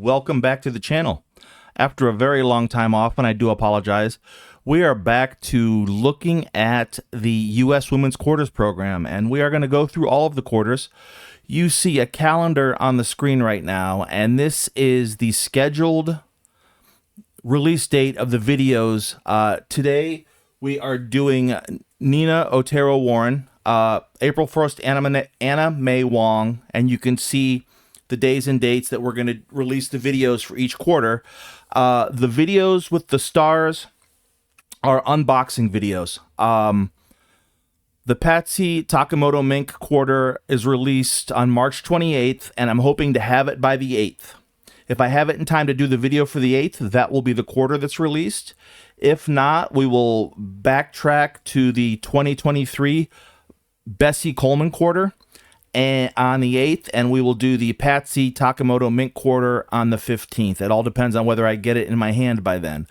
welcome back to the channel. After a very long time off, and I do apologize, we are back to looking at the U.S. Women's Quarters program, and we are going to go through all of the quarters. You see a calendar on the screen right now, and this is the scheduled release date of the videos. Today, we are doing Nina Otero-Warren, April 1st, Anna May Wong, and you can see the days and dates that we're going to release the videos for each quarter. The videos with the stars are unboxing videos. The Patsy Takemoto Mink quarter is released on March 28th, and I'm hoping to have it by the 8th. If I have it in time to do the video for the 8th, that will be the quarter that's released. If not, we will backtrack to the 2023 Bessie Coleman quarter and on the 8th, and we will do the Patsy Takemoto Mink quarter on the 15th. It all depends on whether I get it in my hand by then.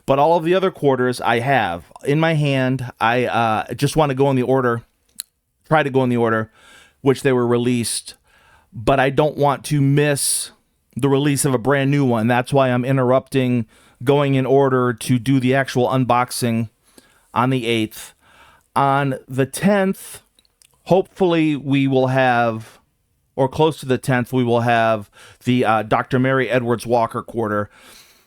But all of the other quarters I have in my hand. I just want to go in the order, try to go in the order which they were released, but I don't want to miss the release of a brand new one. That's why I'm interrupting, going in order to do the actual unboxing on the 8th. On the 10th, hopefully we will have, or close to the 10th, we will have the Dr. Mary Edwards Walker quarter.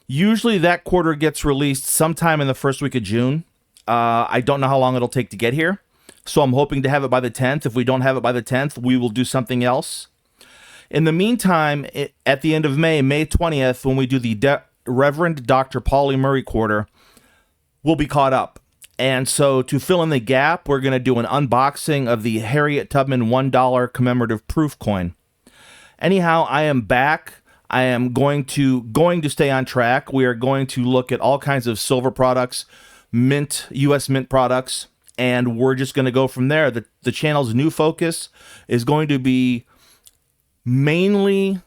Usually that quarter gets released sometime in the first week of June. I don't know how long it'll take to get here, so I'm hoping to have it by the 10th. If we don't have it by the 10th, we will do something else. In the meantime, at the end of May, May 20th, when we do the Reverend Dr. Pauli Murray quarter, we'll be caught up. And so to fill in the gap, we're going to do an unboxing of the Harriet Tubman $1 commemorative proof coin. Anyhow, I am back. I am going to stay on track. We are going to look at all kinds of silver products, mint, U.S. mint products, and we're just going to go from there. The channel's new focus is going to be mainly,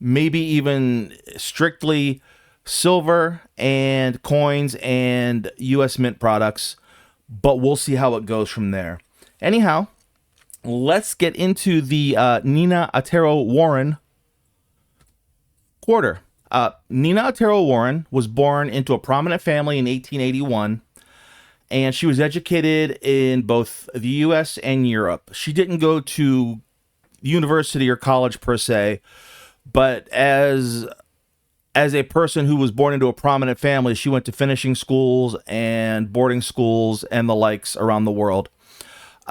maybe even strictly, silver and coins and U.S. mint products, but we'll see how it goes from there. Anyhow, let's get into the Nina Otero-Warren quarter. Nina Otero-Warren was born into a prominent family in 1881, and she was educated in both the U.S. and Europe. She didn't go to university or college per se, but as a person who was born into a prominent family, she went to finishing schools and boarding schools and the likes around the world.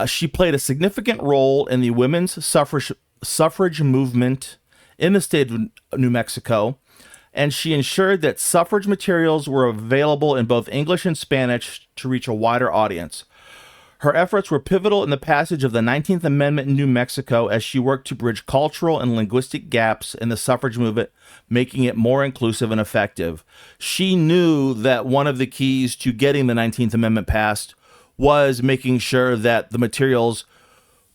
She played a significant role in the women's suffrage movement in the state of New Mexico, and she ensured that suffrage materials were available in both English and Spanish to reach a wider audience. Her efforts were pivotal in the passage of the 19th Amendment in New Mexico as she worked to bridge cultural and linguistic gaps in the suffrage movement, making it more inclusive and effective. She knew that one of the keys to getting the 19th Amendment passed was making sure that the materials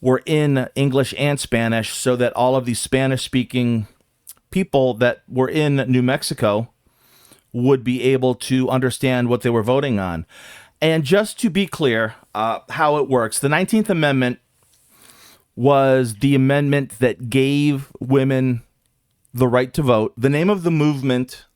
were in English and Spanish so that all of these Spanish-speaking people that were in New Mexico would be able to understand what they were voting on. And just to be clear how it works, the 19th Amendment was the amendment that gave women the right to vote. The name of the movement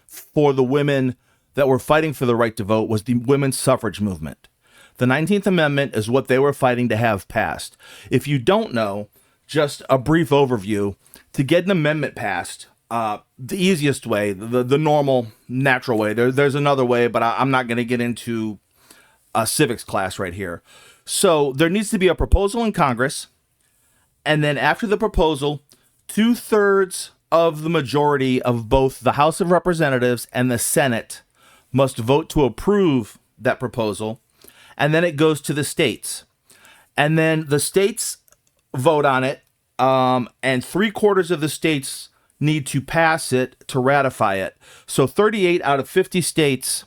for the women that were fighting for the right to vote was the women's suffrage movement. The 19th Amendment is what they were fighting to have passed. If you don't know, just a brief overview. To get an amendment passed, the easiest way, the normal, natural way. There's another way, but I'm not going to get into a civics class right here. So there needs to be a proposal in Congress, and then after the proposal, 2/3 of the majority of both the House of Representatives and the Senate must vote to approve that proposal, and then it goes to the states. And then the states vote on it, and 3/4 of the states need to pass it to ratify it. So 38 out of 50 states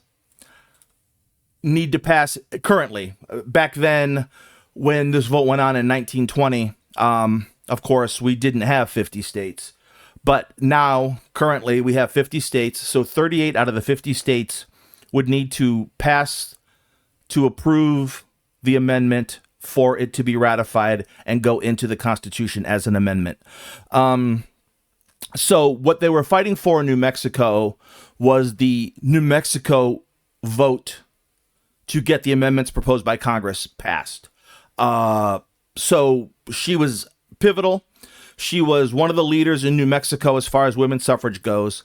need to pass currently. Back then, when this vote went on in 1920, of course, we didn't have 50 states. But now, currently, we have 50 states. So 38 out of the 50 states would need to pass to approve the amendment for it to be ratified and go into the Constitution as an amendment. So what they were fighting for in New Mexico was the New Mexico vote to get the amendments proposed by Congress passed. So she was pivotal. She was one of the leaders in New Mexico as far as women's suffrage goes.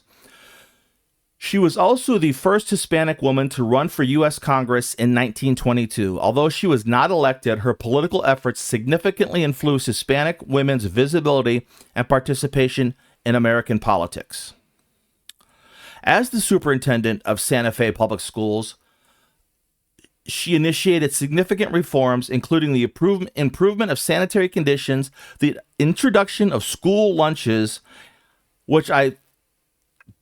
She was also the first Hispanic woman to run for U.S. Congress in 1922. Although she was not elected, her political efforts significantly influenced Hispanic women's visibility and participation in American politics. As the superintendent of Santa Fe Public Schools, she initiated significant reforms, including the improvement of sanitary conditions, the introduction of school lunches, which I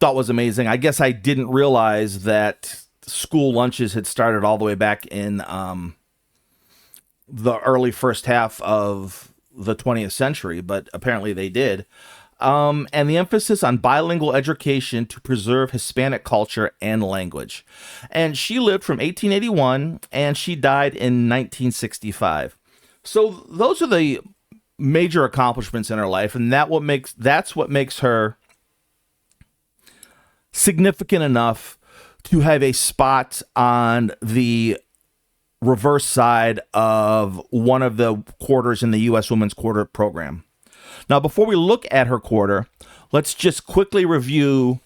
thought was amazing. I guess I didn't realize that school lunches had started all the way back in the early first half of the 20th century, but apparently they did. And the emphasis on bilingual education to preserve Hispanic culture and language. And she lived from 1881 and she died in 1965. So those are the major accomplishments in her life, and that's what makes her significant enough to have a spot on the reverse side of one of the quarters in the U.S. Women's Quarter program. Now, before we look at her quarter, let's just quickly review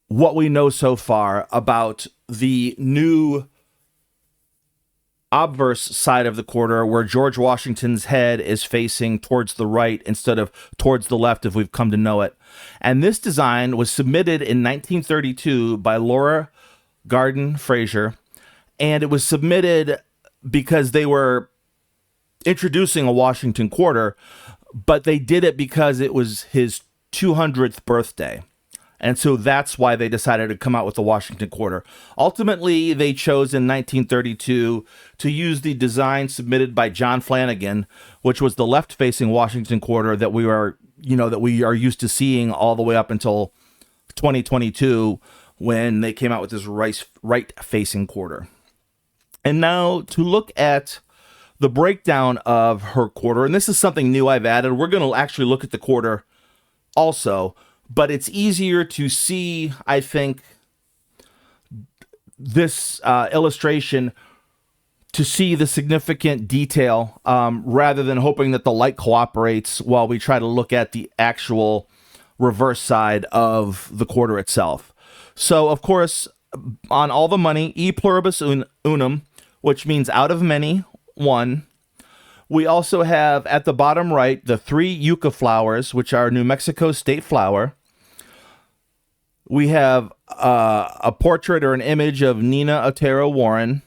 what we know so far about the new obverse side of the quarter, where George Washington's head is facing towards the right instead of towards the left, if we've come to know it. And this design was submitted in 1932 by Laura Garden Fraser, and it was submitted because they were introducing a Washington quarter, but they did it because it was his 200th birthday. And so that's why they decided to come out with the Washington quarter. Ultimately, they chose in 1932 to use the design submitted by John Flanagan, which was the left-facing Washington quarter that we are used to seeing all the way up until 2022, when they came out with this right-facing quarter. And now to look at the breakdown of her quarter, and this is something new I've added. We're going to actually look at the quarter also, but it's easier to see, I think, this illustration, to see the significant detail, rather than hoping that the light cooperates while we try to look at the actual reverse side of the quarter itself. So, of course, on all the money, e pluribus unum, which means out of many, one. We also have at the bottom right the 3 yucca flowers, which are New Mexico state flower. We have a portrait or an image of Nina Otero-Warren.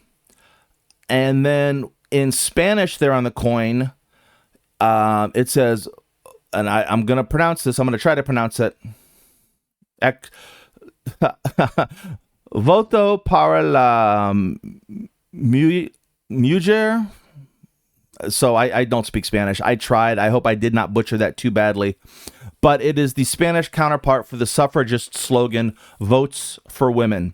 And then in Spanish there on the coin, it says, and I'm going to pronounce this, I'm going to try to pronounce it. Voto para la mujer. So I don't speak Spanish. I tried. I hope I did not butcher that too badly. But it is the Spanish counterpart for the suffragist slogan, Votes for Women.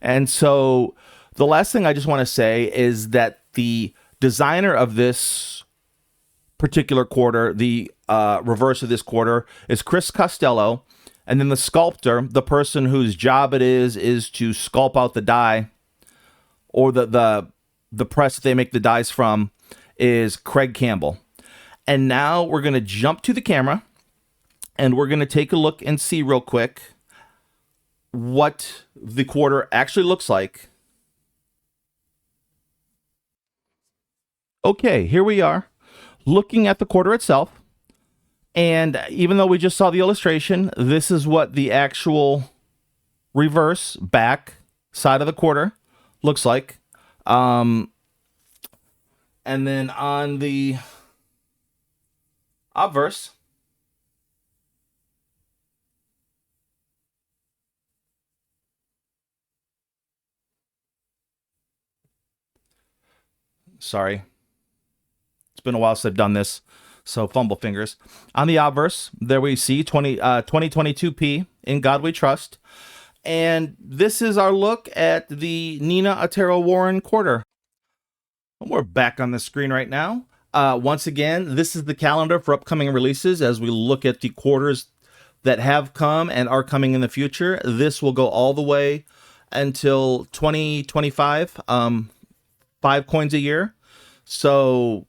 And so the last thing I just want to say is that the designer of this particular quarter, the reverse of this quarter, is Chris Costello. And then the sculptor, the person whose job it is to sculpt out the dye, or the press that they make the dyes from, is Craig Campbell. And now we're going to jump to the camera, and we're going to take a look and see real quick what the quarter actually looks like. Okay, here we are, looking at the quarter itself. And even though we just saw the illustration, this is what the actual reverse back side of the quarter looks like. And then on the obverse, sorry, it's been a while since I've done this, so fumble fingers. On the obverse, there we see 2022P, In God We Trust. And this is our look at the Nina Otero-Warren quarter. We're back on the screen right now. Once again, this is the calendar for upcoming releases as we look at the quarters that have come and are coming in the future. This will go all the way until 2025, 5 coins a year. So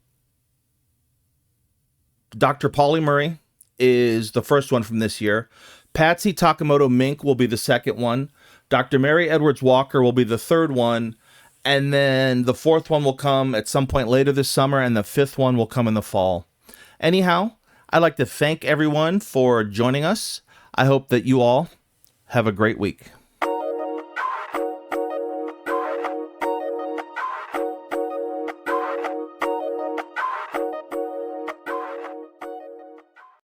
Dr. Polly Murray is the first one from this year. Patsy Takamoto Mink will be the second one. Dr. Mary Edwards Walker will be the third one. And then the fourth one will come at some point later this summer, and the fifth one will come in the fall. Anyhow, I'd like to thank everyone for joining us. I hope that you all have a great week.